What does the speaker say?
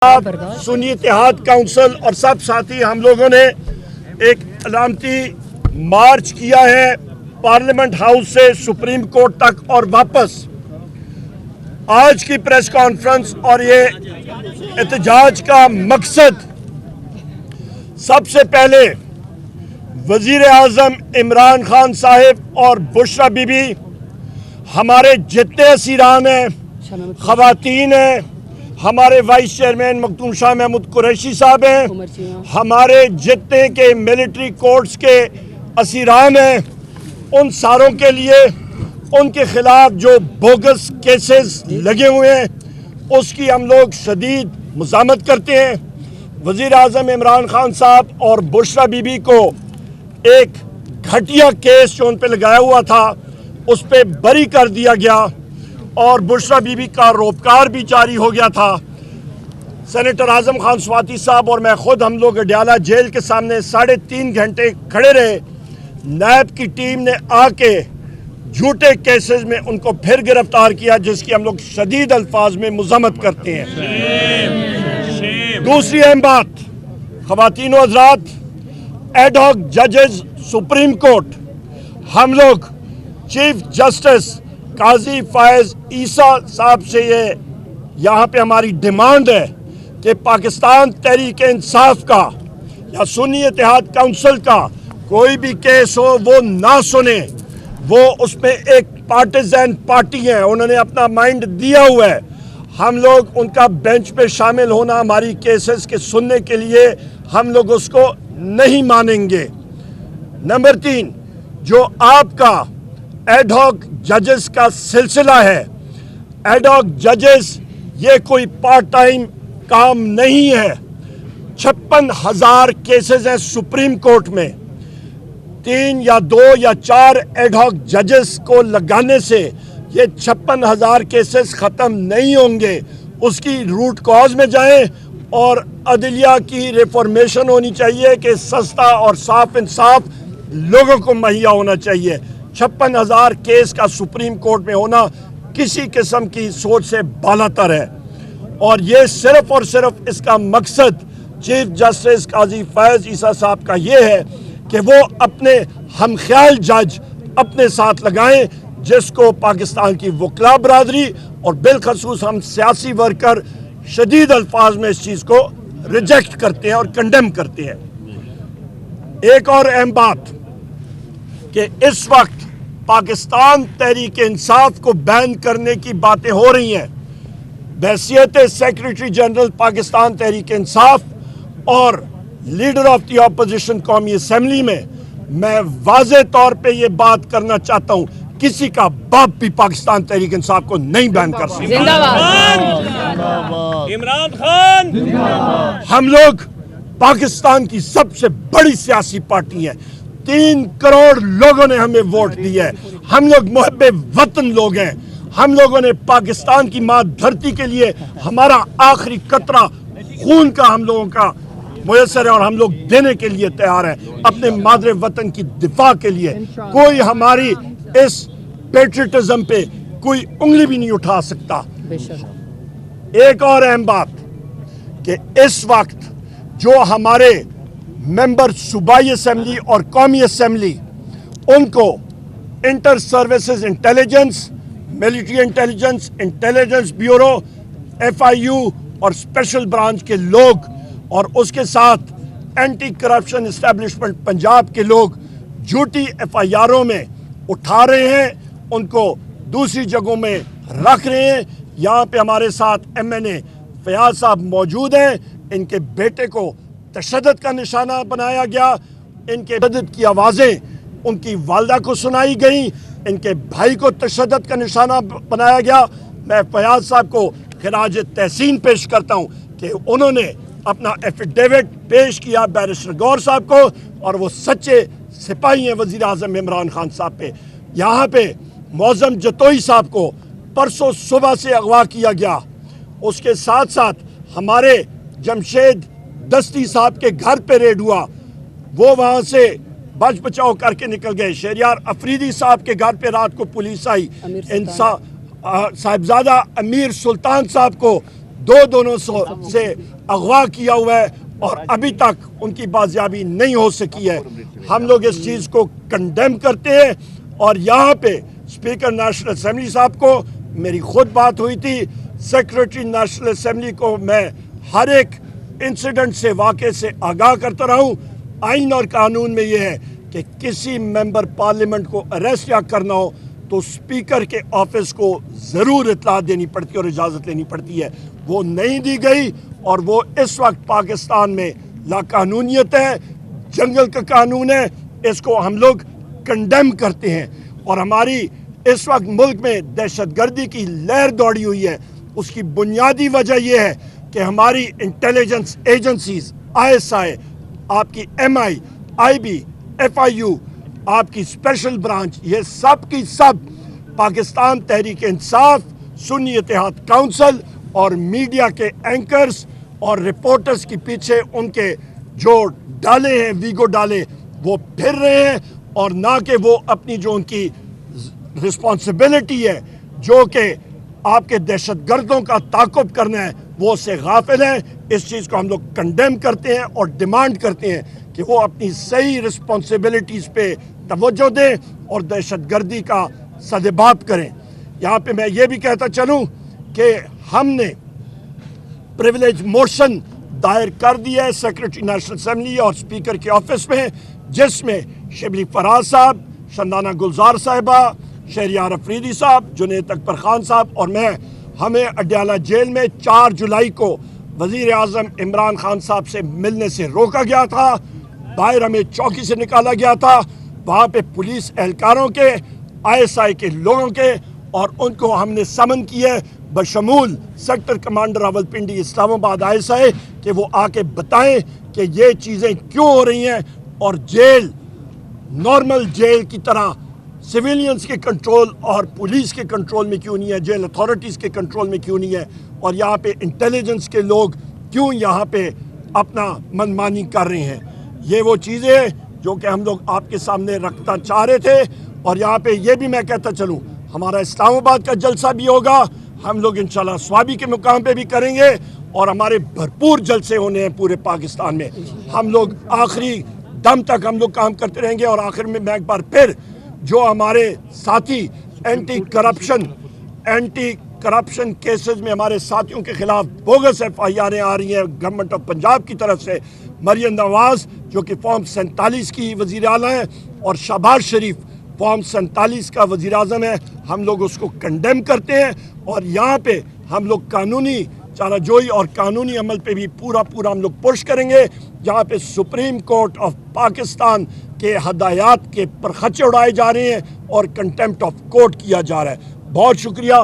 सुन्नी इत्तेहाद council और सब साथी हम लोगों ने एक अलामती मार्च किया है पार्लियामेंट हाउस से सुप्रीम कोर्ट तक और वापस। आज की प्रेस कॉन्फ्रेंस और ये एहतजाज का मकसद सबसे पहले वजीर आज़म इमरान खान साहिब और बुशरा बीबी, हमारे जितने असीरान हैं, ख़वातीन हैं, हमारे वाइस चेयरमैन मखदूम शाह महमूद कुरैशी साहब हैं, हमारे जितने के मिलिट्री कोर्ट्स के असीरान हैं, उन सारों के लिए उनके खिलाफ जो बोगस केसेस लगे हुए हैं उसकी हम लोग शदीद मुज़ामत करते हैं। वज़ीर आज़म इमरान खान साहब और बुशरा बीबी को एक घटिया केस जो उन पर लगाया हुआ था उस पर बरी कर दिया गया और बुशरा बीबी का रोपकार भी जारी हो गया था। सेनेटर आज़म खान स्वाति साहब और मैं खुद हम लोग अडयाला जेल के सामने 3.5 घंटे खड़े रहे। नैब की टीम ने आके झूठे केसेस में उनको फिर गिरफ्तार किया, जिसकी हम लोग शदीद अल्फाज में मुज़म्मत करते हैं। दूसरी अहम बात, ख़वातीन व हज़रात, एडहॉक जजेस सुप्रीम कोर्ट, हम लोग चीफ जस्टिस काजी फायज ईसा साहब से ये यहाँ पे हमारी डिमांड है कि पाकिस्तान तहरीक इंसाफ का या सुन्नी इत्तेहाद काउंसिल का कोई भी केस हो वो ना सुने। वो उसमें एक पार्टिजन पार्टी है, उन्होंने अपना माइंड दिया हुआ है। हम लोग उनका बेंच पे शामिल होना हमारी केसेस के सुनने के लिए हम लोग उसको नहीं मानेंगे। नंबर 3, जो आपका एडहॉक जजेस का सिलसिला है, एडहॉक जजेस ये कोई पार्ट टाइम काम नहीं है। 56,000 केसेस हैं सुप्रीम कोर्ट में। 3 या 2 या 4 एडहॉक जजेस को लगाने से ये 56,000 केसेस ख़त्म नहीं होंगे। उसकी रूट कॉज में जाएं और अदलिया की रिफॉर्मेशन होनी चाहिए कि सस्ता और साफ इंसाफ लोगों को मुहैया होना चाहिए। 56,000 केस का सुप्रीम कोर्ट में होना किसी किस्म की सोच से बालातर है और ये सिर्फ और सिर्फ इसका मकसद चीफ जस्टिस काजी फैज़ ईसा साहब का ये है कि वो अपने हमख्याल जज अपने साथ लगाएं, जिसको पाकिस्तान की वकला बरादरी और बिलखसूस हम सियासी वर्कर शदीद अल्फाज में इस चीज़ को रिजेक्ट करते हैं और कंडेम करते हैं। एक और अहम बात कि इस वक्त पाकिस्तान तहरीक इंसाफ को बैन करने की बातें हो रही हैं। बहैसियत सेक्रेटरी जनरल पाकिस्तान तहरीक इंसाफ और लीडर ऑफ द अपोजिशन कौमी असेंबली में मैं वाज़े तौर पे ये बात करना चाहता हूँ, किसी का बाप भी पाकिस्तान तहरीक इंसाफ को नहीं बैन कर सकता। इमरान खान, हम लोग पाकिस्तान की सबसे बड़ी सियासी पार्टी है। 3 करोड़ लोगों ने हमें वोट दिया है। हम लोग मुहब्बे वतन लोग हैं। हम लोगों ने पाकिस्तान की माँ धरती के लिए हमारा आखिरी कतरा खून का हम लोगों का मुयस्सर है और हम लोग देने के लिए तैयार हैं अपने मादरे वतन की दिफा के लिए। कोई हमारी इस पेट्रियटिज्म पे कोई उंगली भी नहीं उठा सकता। एक और अहम बात कि इस वक्त जो हमारे मेंबर सूबाई असेंबली और कौमी असेंबली, उनको inter services intelligence, military intelligence, intelligence bureau, FIU और स्पेशल ब्रांच के लोग और उसके साथ एंटी करप्शन एस्टेब्लिशमेंट पंजाब के लोग झूठी FIRों में उठा रहे हैं, उनको दूसरी जगहों में रख रहे हैं। यहाँ पे हमारे साथ MNA फयाज साहब मौजूद हैं। इनके बेटे को तशद्दुद का निशाना बनाया गया। इनके तशद्दुद की आवाज़ें उनकी वालदा को सुनाई गई। इनके भाई को तशद्दुद का निशाना बनाया गया। मैं फयाज साहब को खिराज तहसीन पेश करता हूँ कि उन्होंने अपना एफिडेविट पेश किया बैरिस्टर गौर साहब को और वो सच्चे सिपाही हैं वज़ीर आज़म इमरान खान साहब पे। यहाँ पे मौज़म जतोई साहब को परसों सुबह से अगवा किया गया। उसके साथ साथ हमारे जमशेद दस्ती साहब के घर पे रेड हुआ, वो वहाँ से बच बचाव करके निकल गए। शहरियार अफरीदी साहब के घर पे रात को पुलिस आई। साहिबजादा अमीर सुल्तान साहब को दोनों से अगवा किया हुआ है और अभी तक उनकी बाजियाबी नहीं हो सकी है। हम लोग इस चीज़ को कंडेम करते हैं और यहाँ पे स्पीकर नेशनल असेंबली साहब को मेरी खुद बात हुई थी, सेक्रेटरी नेशनल असेंबली को मैं हर एक इंसिडेंट से, वाक़े से आगाह करता रहा हूँ। आइन और कानून में ये है कि किसी मेंबर पार्लियामेंट को अरेस्ट या करना हो तो स्पीकर के ऑफिस को ज़रूर इत्तला देनी पड़ती है और इजाज़त लेनी पड़ती है। वो नहीं दी गई और वो इस वक्त पाकिस्तान में लाकानूनियत है, जंगल का कानून है, इसको हम लोग कंडेम करते हैं। और हमारी इस वक्त मुल्क में दहशतगर्दी की लहर दौड़ी हुई है, उसकी बुनियादी वजह यह है कि हमारी इंटेलिजेंस एजेंसीज, ISI, आपकी MI, IB, FIU, आपकी स्पेशल ब्रांच, ये सब की सब पाकिस्तान तहरीक इंसाफ, सुन्नी इत्तेहाद काउंसिल और मीडिया के एंकर्स और रिपोर्टर्स के पीछे उनके जो डाले हैं, वीगो डाले, वो फिर रहे हैं और ना कि वो अपनी जो उनकी रिस्पॉन्सिबिलिटी है, जो कि आपके दहशतगर्दों का ताक़ुब करना है, वो से गाफिल हैं। इस चीज़ को हम लोग कंडेम करते हैं और डिमांड करते हैं कि वो अपनी सही रिस्पॉन्सिबिलिटीज़ पे तवज्जो दें और दहशतगर्दी का सदेबाप करें। यहाँ पे मैं ये भी कहता चलूँ कि हमने प्रिविलेज मोशन दायर कर दिया है सेक्रेटरी नेशनल असेंबली और स्पीकर के ऑफिस में, जिसमें शिबली फराज साहब, शंदाना गुलजार साहिबा, शहरियार अफरीदी साहब, जुनैद अकबर खान साहब और मैं, हमें अडयाला जेल में 4 जुलाई को वज़ीर आज़म इमरान खान साहब से मिलने से रोका गया था। बाहर हमें चौकी से निकाला गया था, वहाँ पे पुलिस एहलकारों के, ISI के लोगों के, और उनको हमने समन किया बशमूल sector commander Rawalpindi Islamabad ISI कि वो आके बताएं कि ये चीज़ें क्यों हो रही हैं और जेल नॉर्मल जेल की तरह सिविलियंस के कंट्रोल और पुलिस के कंट्रोल में क्यों नहीं है, जेल अथॉरिटीज़ के कंट्रोल में क्यों नहीं है, और यहाँ पे इंटेलिजेंस के लोग क्यों यहाँ पे अपना मनमानी कर रहे हैं। ये वो चीज़ें जो कि हम लोग आपके सामने रखना चाह रहे थे। और यहाँ पे ये भी मैं कहता चलूँ, हमारा इस्लामाबाद का जलसा भी होगा, हम लोग इंशाल्लाह स्वाबी के मुकाम पे भी करेंगे और हमारे भरपूर जलसे होने हैं पूरे पाकिस्तान में। हम लोग आखिरी दम तक हम लोग काम करते रहेंगे। और आखिर में मैं एक बार फिर जो हमारे साथी एंटी करप्शन केसेस में हमारे साथियों के खिलाफ बोगस FIR आ रही हैं गवर्नमेंट ऑफ पंजाब की तरफ से, मरियम नवाज जो कि फॉर्म 47 की वज़ीर आला है और शहबाज शरीफ फॉर्म 47 का वज़ीर आज़म है, हम लोग उसको कंडेम करते हैं। और यहाँ पे हम लोग कानूनी चाराजोई और कानूनी अमल पे भी पूरा हम लोग पुश करेंगे, जहाँ पे सुप्रीम कोर्ट ऑफ पाकिस्तान के हदायत के परखचे उड़ाए जा रहे हैं और कंटेम्प्ट ऑफ कोर्ट किया जा रहा है। बहुत शुक्रिया।